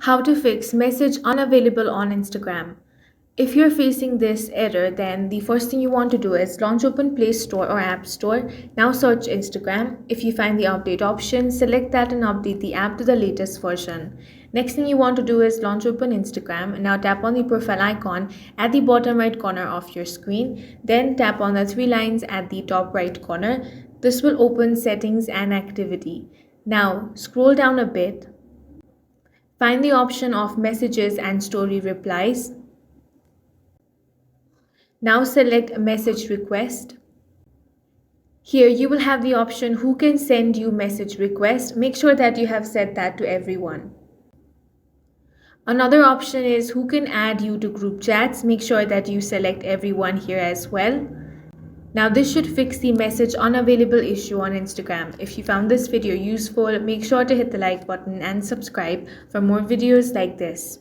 How to fix message unavailable on Instagram. If you're facing this error, then the first thing you want to do is launch open Play Store or App Store. Now search Instagram. If you find the update option, select that and update the app to the latest version. Next thing you want to do is launch open Instagram. Now tap on the profile icon at the bottom right corner of your screen. Then tap on the three lines at the top right corner. This will open settings and activity. Now scroll down a bit. Find the option of messages and story replies. Now select message request. Here you will have the option who can send you message request. Make sure that you have set that to everyone. Another option is who can add you to group chats. Make sure that you select everyone here as well. Now this should fix the message unavailable issue on Instagram. If you found this video useful, make sure to hit the like button and subscribe for more videos like this.